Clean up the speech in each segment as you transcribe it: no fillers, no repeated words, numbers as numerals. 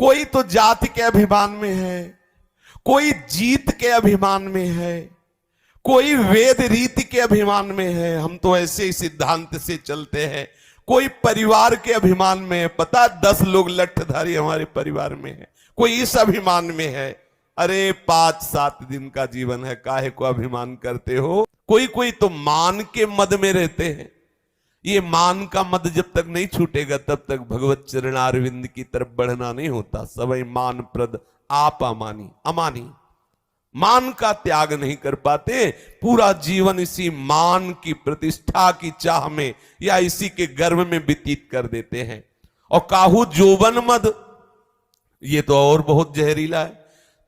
कोई तो जाति के अभिमान में है, कोई जीत के अभिमान में है, कोई वेद रीति के अभिमान में है, हम तो ऐसे ही सिद्धांत से चलते हैं। कोई परिवार के अभिमान में है, पता 10 लोग लठधारी हमारे परिवार में है, कोई इस अभिमान में है। अरे 5-7 दिन का जीवन है, काहे को अभिमान करते हो। कोई तो मान के मद में रहते हैं। ये मान का मद जब तक नहीं छूटेगा तब तक भगवत चरणारविंद की तरफ बढ़ना नहीं होता। सबई मान प्रद आप अमानी मान का त्याग नहीं कर पाते। पूरा जीवन इसी मान की प्रतिष्ठा की चाह में या इसी के गर्व में व्यतीत कर देते हैं। और काहू जोबन मद, ये तो और बहुत जहरीला है।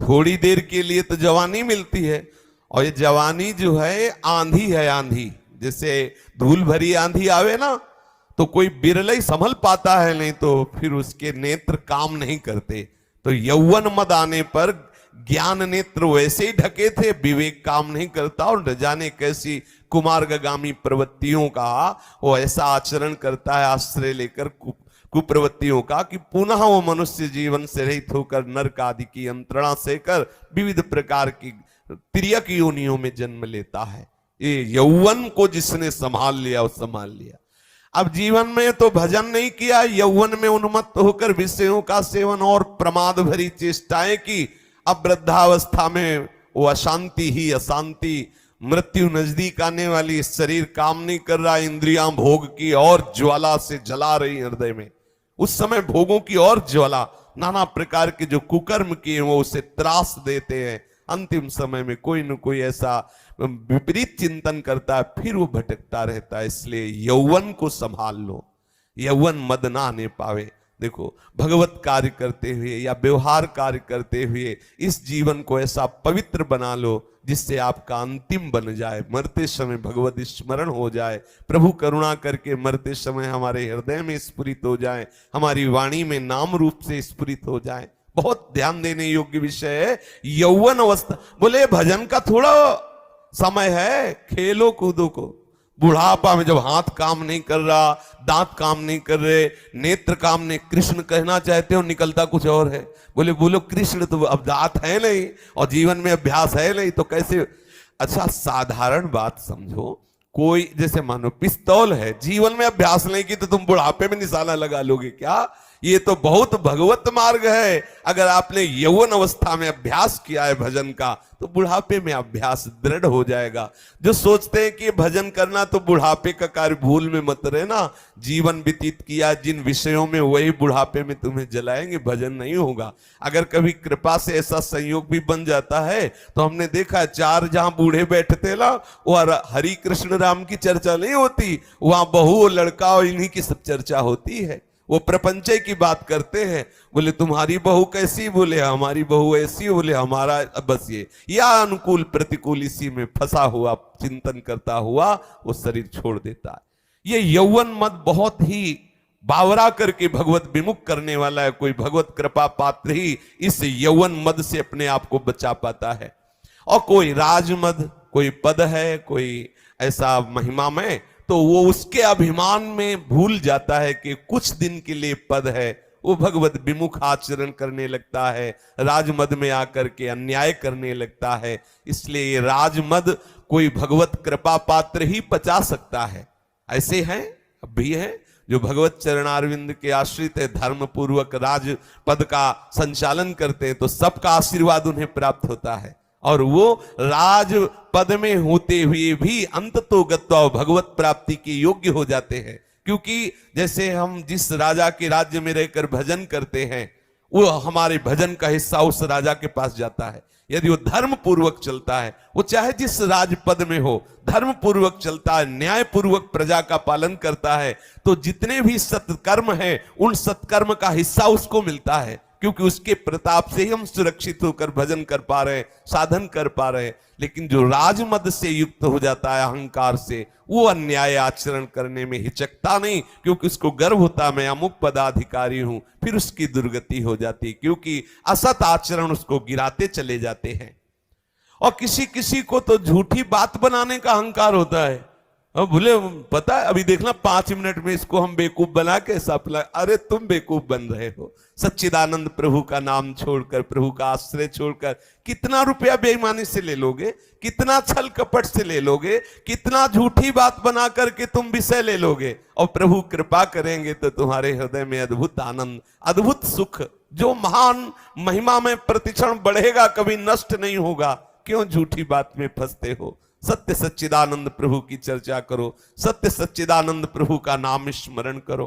थोड़ी देर के लिए तो जवानी मिलती है, और ये जवानी जो है आंधी है। आंधी जैसे धूल भरी आंधी आवे ना, तो कोई बिरले संभल पाता है, नहीं तो फिर उसके नेत्र काम नहीं करते। तो यौवन मद आने पर ज्ञान नेत्र वैसे ही ढके थे, विवेक काम नहीं करता, और न जाने कैसी कुमार्गामी प्रवृत्तियों का वो ऐसा आचरण करता है आश्रय लेकर कुप्रवृत्तियों का, कि पुनः वो मनुष्य जीवन से रहित होकर नरक आदि की यंत्रणा से कर विविध प्रकार की तिर्यक योनियों में जन्म लेता है। ये यौवन को जिसने संभाल लिया वो संभाल लिया। अब जीवन में तो भजन नहीं किया, यौवन में उन्मत्त होकर विषयों का सेवन और प्रमाद भरी चेष्टाएं की। अब वृद्धावस्था में वो अशांति ही अशांति, मृत्यु नजदीक आने वाली, शरीर काम नहीं कर रहा, इंद्रियां भोग की और ज्वाला से जला रही हृदय में। उस समय भोगों की और ज्वाला, नाना प्रकार के जो कुकर्म किए वो उसे त्रास देते हैं। अंतिम समय में कोई न कोई ऐसा विपरीत चिंतन करता है, फिर वो भटकता रहता है। इसलिए यौवन को संभाल लो, यौवन मद ना आने पावे। देखो, भगवत कार्य करते हुए या व्यवहार कार्य करते हुए इस जीवन को ऐसा पवित्र बना लो जिससे आपका अंतिम बन जाए। मरते समय भगवत स्मरण हो जाए, प्रभु करुणा करके मरते समय हमारे हृदय में स्फुरित हो जाए, हमारी वाणी में नाम रूप से स्फुरित हो जाए। बहुत ध्यान देने योग्य विषय है यौवन अवस्था। बोले भजन का थोड़ा समय है, खेलो कूदो को। बुढ़ापा में जब हाथ काम नहीं कर रहा, दांत काम नहीं कर रहे, नेत्र काम नहीं, कृष्ण कहना चाहते हो, निकलता कुछ और है। बोलो कृष्ण तो अब दांत है नहीं और जीवन में अभ्यास है नहीं, तो कैसे। अच्छा, साधारण बात समझो, कोई जैसे मानो पिस्तौल है, जीवन में अभ्यास नहीं की तो तुम बुढ़ापे में निशाना लगा लोगे क्या? ये तो बहुत भगवत मार्ग है। अगर आपने यौवन अवस्था में अभ्यास किया है भजन का, तो बुढ़ापे में अभ्यास दृढ़ हो जाएगा। जो सोचते हैं कि भजन करना तो बुढ़ापे का कार्य, भूल में मत रहना। जीवन व्यतीत किया जिन विषयों में, वही बुढ़ापे में तुम्हें जलाएंगे, भजन नहीं होगा। अगर कभी कृपा से ऐसा संयोग भी बन जाता है, तो हमने देखा 4 जहां बूढ़े बैठते ना, वह हरि कृष्ण राम की चर्चा नहीं होती, वहां बहू लड़का और इन्हीं की सब चर्चा होती है। वो प्रपंच की बात करते हैं। बोले तुम्हारी बहू कैसी, बोले हमारी बहू ऐसी, बोले हमारा, बस ये या अनुकूल प्रतिकूल इसी में फंसा हुआ चिंतन करता हुआ वो शरीर छोड़ देता है। ये यौवन मद बहुत ही बावरा करके भगवत विमुख करने वाला है। कोई भगवत कृपा पात्र ही इस यौवन मद से अपने आप को बचा पाता है। और कोई राजमद, कोई पद है, कोई ऐसा महिमा में, तो वो उसके अभिमान में भूल जाता है कि कुछ दिन के लिए पद है, वो भगवत विमुख आचरण करने लगता है, राजमद में आकर के अन्याय करने लगता है। इसलिए ये राजमद कोई भगवत कृपा पात्र ही पचा सकता है। ऐसे हैं, अब भी हैं, जो भगवत चरणारविंद के आश्रित है, धर्म पूर्वक राज पद का संचालन करते हैं, तो सबका आशीर्वाद उन्हें प्राप्त होता है। और वो राज पद में होते हुए भी अंततो गत्वा भगवत प्राप्ति के योग्य हो जाते हैं। क्योंकि जैसे हम जिस राजा के राज्य में रहकर भजन करते हैं, वो हमारे भजन का हिस्सा उस राजा के पास जाता है। यदि वो धर्म पूर्वक चलता है, वो चाहे जिस राज पद में हो, धर्म पूर्वक चलता है, न्याय पूर्वक प्रजा का पालन करता है, तो जितने भी सत्कर्म हैं, उन सत्कर्म का हिस्सा उसको मिलता है। क्योंकि उसके प्रताप से ही हम सुरक्षित होकर भजन कर पा रहे हैं, साधन कर पा रहे हैं। लेकिन जो राजमद से युक्त हो जाता है, अहंकार से, वो अन्याय आचरण करने में हिचकता नहीं, क्योंकि उसको गर्व होता मैं अमुक पदाधिकारी हूं। फिर उसकी दुर्गति हो जाती, क्योंकि असत आचरण उसको गिराते चले जाते हैं। और किसी किसी को तो झूठी बात बनाने का अहंकार होता है। अब बोले पता है अभी देखना 5 मिनट में इसको हम बेवकूफ बना के सपना। अरे तुम बेवकूफ बन रहे हो। सच्चिदानंद प्रभु का नाम छोड़कर, प्रभु का आश्रय छोड़कर कितना रुपया बेईमानी से ले लोगे, कितना छल कपट से ले लोगे, कितना झूठी बात बना करके तुम विषय ले लोगे। और प्रभु कृपा करेंगे तो तुम्हारे हृदय में अद्भुत आनंद, अद्भुत सुख, जो महान महिमा में प्रतिक्षण बढ़ेगा, कभी नष्ट नहीं होगा। क्यों झूठी बात में फंसते हो? सत्य सच्चिदानंद प्रभु की चर्चा करो, सत्य सच्चिदानंद प्रभु का नाम स्मरण करो।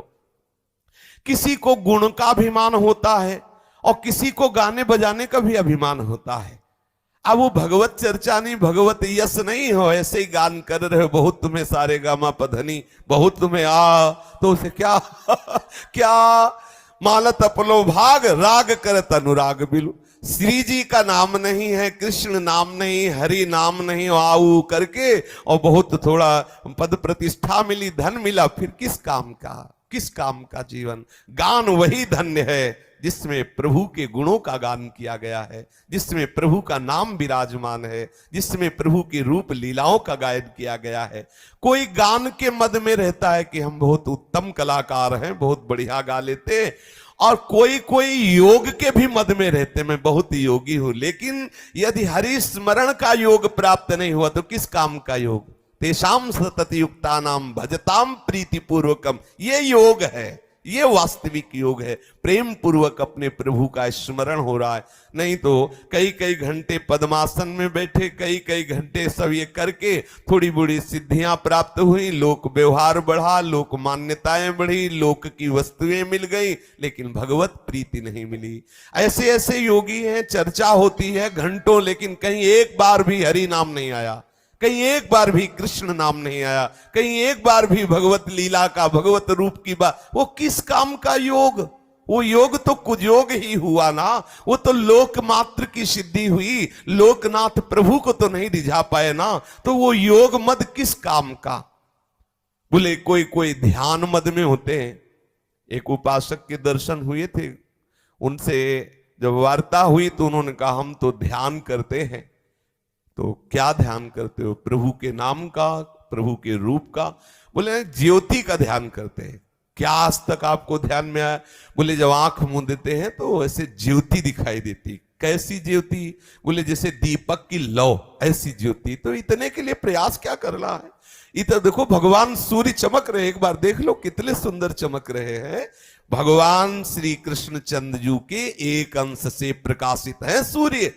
किसी को गुण का अभिमान होता है और किसी को गाने बजाने का भी अभिमान होता है। अब वो भगवत चर्चा नहीं, भगवत यश नहीं हो, ऐसे ही गान कर रहे हो, बहुत तुम्हें सारे गामा पधनी, बहुत तुम्हें आ, तो उसे क्या क्या मालत अपलो भाग, राग करत अनुराग बिलु। श्री जी का नाम नहीं है, कृष्ण नाम नहीं, हरि नाम नहीं, आऊ करके और बहुत थोड़ा पद प्रतिष्ठा मिली, धन मिला, फिर किस काम का, किस काम का जीवन? गान वही धन्य है जिसमें प्रभु के गुणों का गान किया गया है, जिसमें प्रभु का नाम विराजमान है, जिसमें प्रभु की रूप लीलाओं का गायन किया गया है। कोई गान के मद में रहता है कि हम बहुत उत्तम कलाकार हैं, बहुत बढ़िया गा लेते हैं, और कोई कोई योग के भी मद में रहते, मैं बहुत योगी हूं। लेकिन यदि हरि स्मरण का योग प्राप्त नहीं हुआ तो किस काम का योग? तेषाम सतत युक्तानाम भजताम प्रीति पूर्वकम, ये योग है, ये वास्तविक योग है। प्रेम पूर्वक अपने प्रभु का स्मरण हो रहा है। नहीं तो कई कई घंटे पद्मासन में बैठे, कई कई घंटे सब ये करके थोड़ी बड़ी सिद्धियां प्राप्त हुई, लोक व्यवहार बढ़ा, लोक मान्यताएं बढ़ी, लोक की वस्तुएं मिल गई, लेकिन भगवत प्रीति नहीं मिली। ऐसे ऐसे योगी हैं, चर्चा होती है घंटों, लेकिन कहीं एक बार भी हरि नाम नहीं आया, कहीं एक बार भी कृष्ण नाम नहीं आया, कहीं एक बार भी भगवत लीला का, भगवत रूप की बात। वो किस काम का योग? वो योग तो कुयोग ही हुआ ना, वो तो लोक मात्र की सिद्धि हुई, लोकनाथ प्रभु को तो नहीं रिझा पाए ना, तो वो योग मद किस काम का? बोले कोई कोई ध्यान मद में होते हैं। एक उपासक के दर्शन हुए थे, उनसे जब वार्ता हुई तो उन्होंने कहा हम तो ध्यान करते हैं। तो क्या ध्यान करते हो? प्रभु के नाम का, प्रभु के रूप का। बोले ज्योति का ध्यान करते हैं। क्या आज तक आपको ध्यान में आया? बोले जब आंख मूंदते हैं तो ऐसे ज्योति दिखाई देती। कैसी ज्योति? बोले जैसे दीपक की लौ, ऐसी ज्योति। तो इतने के लिए प्रयास क्या कर रहा है? इधर देखो भगवान सूर्य चमक रहे, एक बार देख लो कितने सुंदर चमक रहे हैं। भगवान श्री कृष्ण चंद्र के एक अंश से प्रकाशित है सूर्य।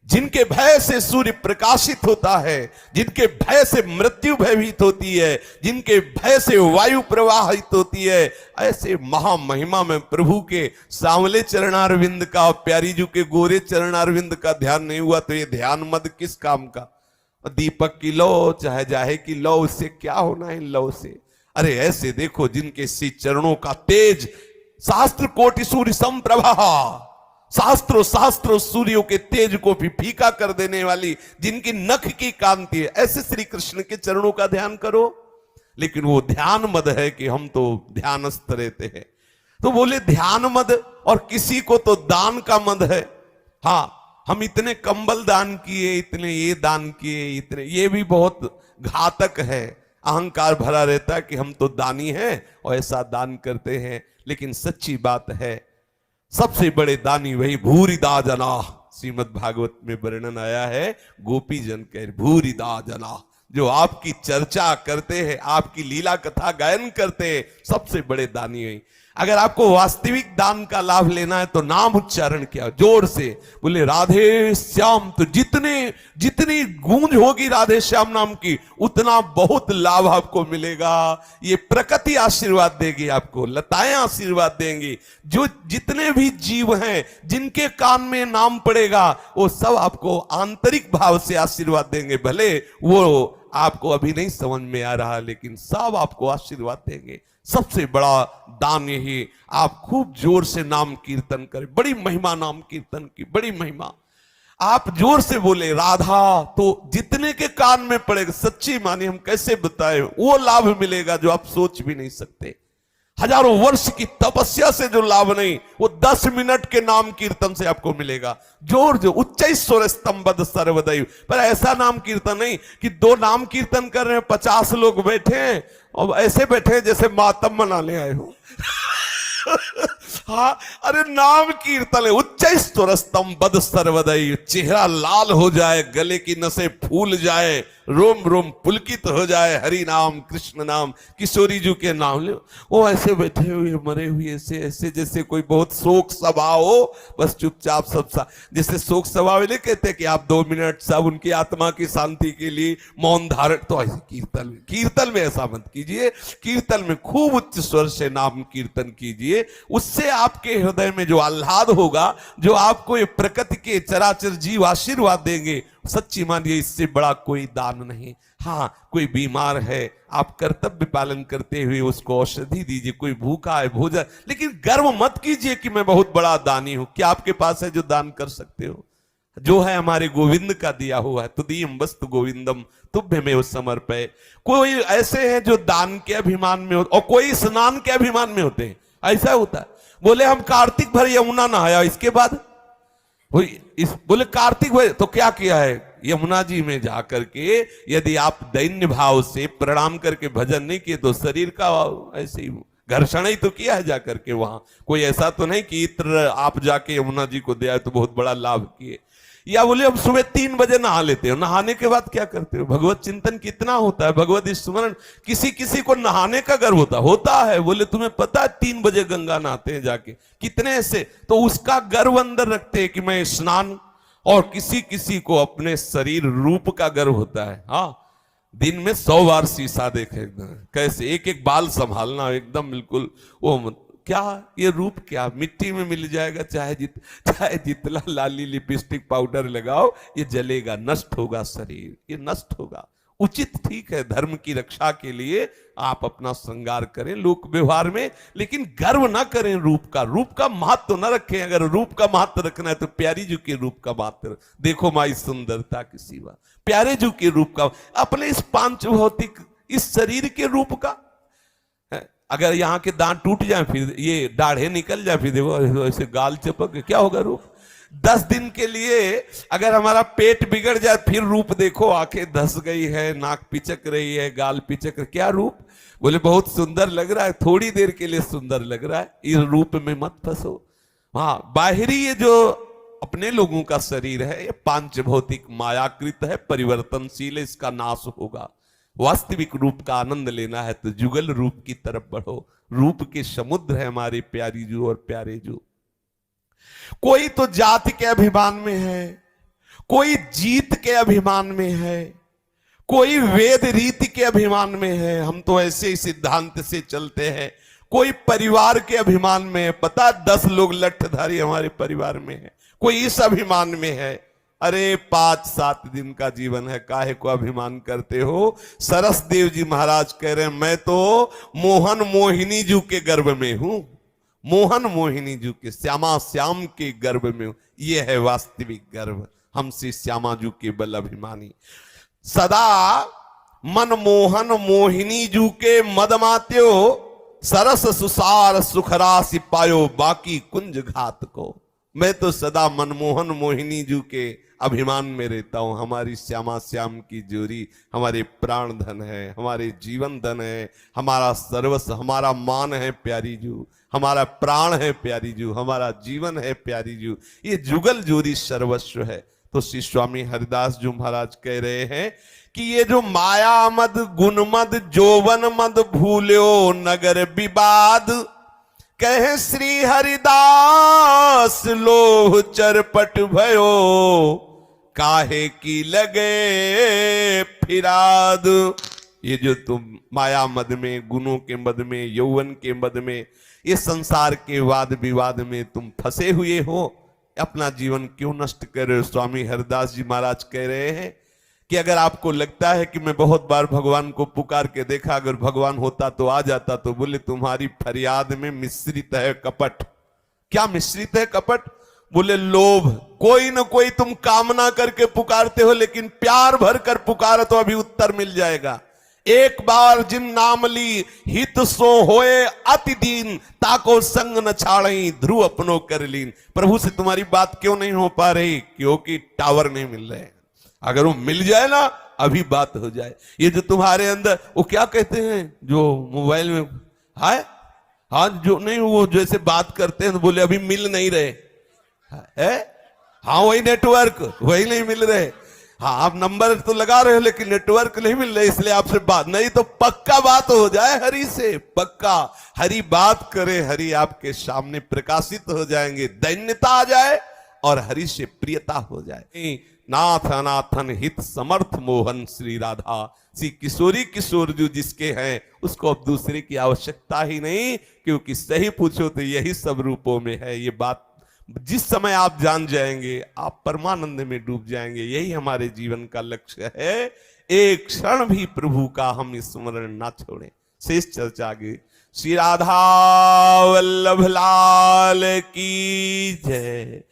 जिनके भय से सूर्य प्रकाशित होता है, जिनके भय से मृत्यु भयभीत होती है, जिनके भय से वायु प्रवाहित होती है, ऐसे महामहिमा में प्रभु के सांवले चरणारविंद का, प्यारी जी के गोरे चरणारविंद का ध्यान नहीं हुआ तो ये ध्यान मद किस काम का? दीपक की लौ चाहे जाहे की लौ, उससे क्या होना है लौ से? अरे ऐसे देखो जिनके श्री चरणों का तेज शास्त्र कोटि सूर्य संप्रभा, सहस्त्रों सूर्यों के तेज को भी फीका कर देने वाली, जिनकी नख की कांति है, ऐसे श्री कृष्ण के चरणों का ध्यान करो। लेकिन वो ध्यान मद है कि हम तो ध्यानस्थ रहते हैं। तो बोले ध्यान मद, और किसी को तो दान का मद है। हाँ, हम इतने कंबल दान किए, इतने ये दान किए, इतने, ये भी बहुत घातक है। अहंकार भरा रहता है कि हम तो दानी हैं और ऐसा दान करते हैं। लेकिन सच्ची बात है, सबसे बड़े दानी वही भूरिदा जना। श्रीमद् भागवत में वर्णन आया है, गोपी जन कह भूरिदा जना, जो आपकी चर्चा करते हैं, आपकी लीला कथा गायन करते हैं, सबसे बड़े दानी है। अगर आपको वास्तविक दान का लाभ लेना है तो नाम उच्चारण किया जोर से, बोले राधे श्याम। तो जितनी गूंज होगी राधे श्याम नाम की, उतना बहुत लाभ आपको मिलेगा। ये प्रकृति आशीर्वाद देगी आपको, लताएं आशीर्वाद देंगी। जो जितने भी जीव हैं जिनके कान में नाम पड़ेगा, वो सब आपको आंतरिक भाव से आशीर्वाद देंगे। भले वो आपको अभी नहीं समझ में आ रहा, लेकिन सब आपको आशीर्वाद देंगे। सबसे बड़ा दान यही, आप खूब जोर से नाम कीर्तन करें। बड़ी महिमा नाम कीर्तन की, बड़ी महिमा। आप जोर से बोले राधा, तो जितने के कान में पड़ेगा, सच्ची मानी हम कैसे बताएं, वो लाभ मिलेगा जो आप सोच भी नहीं सकते। हजारों वर्ष की तपस्या से जो लाभ नहीं, वो 10 मिनट के नाम कीर्तन से आपको मिलेगा। जोर जो उच्च स्वर स्तंभद सर्वदैव, पर ऐसा नाम कीर्तन नहीं कि 2 नाम कीर्तन कर रहे हैं, 50 लोग बैठे हैं और ऐसे बैठे हैं जैसे मातम मनाने आए हो। हाँ, अरे नाम कीर्तन है, उच्च स्वर स्तंभद सर्वदैव, चेहरा लाल हो जाए, गले की नसें फूल जाए, रोम रोम पुलकित हो जाए, हरि नाम कृष्ण नाम किशोरी जी के नाम ले। वो ऐसे बैठे हुए मरे हुए ऐसे ऐसे जैसे कोई बहुत शोक सभा हो, बस चुपचाप सब जैसे शोक सभा में कहते हैं कि आप 2 मिनट सब उनकी आत्मा की शांति के लिए मौन धारण, तो ऐसे कीर्तन में ऐसा मत कीजिए। कीर्तन में खूब उच्च स्वर से नाम कीर्तन कीजिए, उससे आपके हृदय में जो आह्लाद होगा, जो आपको ये प्रकृति के चराचर जीव आशीर्वाद देंगे, सच्ची मानिए इससे बड़ा कोई दान नहीं। हाँ, कोई बीमार है, आप कर्तव्य पालन करते हुए उसको औषधि दीजिए, कोई भूखा है भोजन, लेकिन गर्व मत कीजिए कि मैं बहुत बड़ा दानी हूं। क्या आपके पास है जो दान कर सकते हो? जो है हमारे गोविंद का दिया हुआ है, तुदीयम वस्तु गोविंदम तुभ्यमेव समर्पय। कोई ऐसे हैं जो दान के अभिमान में होते और कोई स्नान के अभिमान में होते हैं। ऐसा होता है, बोले हम कार्तिक भर यमुना नहाया, इसके बाद बोले कार्तिक भर तो क्या किया है? यमुना जी में जाकर के यदि आप दैन्य भाव से प्रणाम करके भजन नहीं किए तो शरीर का ऐसे ही घर्षण ही तो किया है जाकर के वहां। कोई ऐसा तो नहीं कि इत्र आप जाके यमुना जी को दिया तो बहुत बड़ा लाभ किए। या बोले हम सुबह 3 बजे नहा लेते हो, नहाने के बाद क्या करते हो? भगवत चिंतन कितना होता है, भगवत स्मरण। किसी किसी को नहाने का गर्व होता है। बोले तुम्हें पता है 3 बजे गंगा नहाते हैं जाके, कितने ऐसे तो उसका गर्व अंदर रखते हैं कि मैं स्नान। और किसी किसी को अपने शरीर रूप का गर्व होता है। हाँ, दिन में 100 बार शीशा देखे, कैसे एक एक बाल संभालना एकदम बिल्कुल वो क्या ये रूप क्या मिट्टी में मिल जाएगा, चाहे जितना लाली लिपस्टिक पाउडर लगाओ, ये जलेगा, नष्ट होगा शरीर, ये नष्ट होगा। उचित ठीक है, धर्म की रक्षा के लिए आप अपना श्रृंगार करें लोक व्यवहार में, लेकिन गर्व ना करें रूप का महत्व न रखें। अगर रूप का महत्व रखना है तो प्यारी जी के रूप का महत्व देखो। माई सुंदरता की सिवा प्यारे जी के रूप का, अपने इस पांच भौतिक इस शरीर के रूप का। अगर यहाँ के दांत टूट जाए, फिर ये दाढ़े निकल जाए, फिर देखो ऐसे गाल चपक, क्या होगा रूप? 10 दिन के लिए अगर हमारा पेट बिगड़ जाए, फिर रूप देखो, आंखें धस गई है, नाक पिचक रही है, गाल पिचक, क्या रूप? बोले बहुत सुंदर लग रहा है, थोड़ी देर के लिए सुंदर लग रहा है, इस रूप में मत फंसो। हाँ, बाहरी ये जो अपने लोगों का शरीर है, ये 5 भौतिक मायाकृत है, परिवर्तनशील है, इसका नाश होगा। वास्तविक रूप का आनंद लेना है तो जुगल रूप की तरफ बढ़ो। रूप के समुद्र है हमारे प्यारी जू और प्यारे जू। कोई तो जाति के अभिमान में है, कोई जीत के अभिमान में है, कोई वेद रीति के अभिमान में है, हम तो ऐसे ही सिद्धांत से चलते हैं। कोई परिवार के अभिमान में है, पता 10 लोग लठधारी हमारे परिवार में है, कोई इस अभिमान में है। अरे 5-7 दिन का जीवन है, काहे को अभिमान करते हो? सरस देव जी महाराज कह रहे हैं, मैं तो मोहन मोहिनी जू के गर्भ में हूं, मोहन मोहिनी जू के, श्यामा श्याम के गर्भ में हूं। ये है वास्तविक गर्भ, हमसे श्यामा जू के बल अभिमानी। सदा मन मोहन मोहिनी जू के मद मात्यो, सरस सुसार सुखरासि पायो, बाकी कुंज घात को। मैं तो सदा मनमोहन मोहिनी जू के अभिमान में रहता हूं। हमारी श्यामा श्याम की जोड़ी हमारे प्राण धन है, हमारे जीवन धन है, हमारा सर्वस्व, हमारा मान है प्यारी जू, हमारा प्राण है प्यारी जू, हमारा जीवन है प्यारी जू। ये जुगल जोड़ी सर्वस्व है। तो श्री स्वामी हरिदास जी महाराज कह रहे हैं कि ये जो माया मद गुण मद जोवन मद भूल्यो नगर विवाद, कहे श्री हरिदास लोह चरपट भयो, काहे की लगे फिराद। ये जो तुम माया मद में, गुणों के मद में, यौवन के मद में, ये संसार के वाद विवाद में तुम फंसे हुए हो, अपना जीवन क्यों नष्ट कर रहे हो? स्वामी हरिदास जी महाराज कह रहे हैं कि अगर आपको लगता है कि मैं बहुत बार भगवान को पुकार के देखा, अगर भगवान होता तो आ जाता, तो बोले तुम्हारी फरियाद में मिश्रित है कपट। क्या मिश्रित है कपट? बोले लोभ। कोई ना कोई तुम कामना करके पुकारते हो, लेकिन प्यार भर कर पुकारो तो अभी उत्तर मिल जाएगा। एक बार जिन नाम ली हित सो होए अति दीन, ताको संग न छाड़ई ध्रुव अपनो कर लीन। प्रभु से तुम्हारी बात क्यों नहीं हो पा रही? क्योंकि टावर नहीं मिल रहे। अगर वो मिल जाए ना, अभी बात हो जाए। ये जो तुम्हारे अंदर वो क्या कहते हैं जो मोबाइल में है, हाँ जो नहीं वो जैसे बात करते हैं तो बोले अभी मिल नहीं रहे है, हाँ वही नेटवर्क, वही नहीं मिल रहे। हाँ आप नंबर तो लगा रहे हो लेकिन नेटवर्क नहीं मिल रहा, इसलिए आपसे बात नहीं तो पक्का बात हो जाए हरि से, पक्का। हरि बात करे, हरि आपके सामने प्रकाशित हो जाएंगे, दैन्यता आ जाए और हरि से प्रियता हो जाए। नाथ अनाथन हित समर्थ मोहन श्री राधा, श्री किशोरी किशोर जो जिसके हैं उसको अब दूसरे की आवश्यकता ही नहीं, क्योंकि सही पूछो तो यही सब रूपों में है। ये बात जिस समय आप जान जाएंगे आप परमानंद में डूब जाएंगे। यही हमारे जीवन का लक्ष्य है, एक क्षण भी प्रभु का हम स्मरण ना छोड़ें। शेष चर्चा आगे। श्री राधा वल्लभ लाल की जय।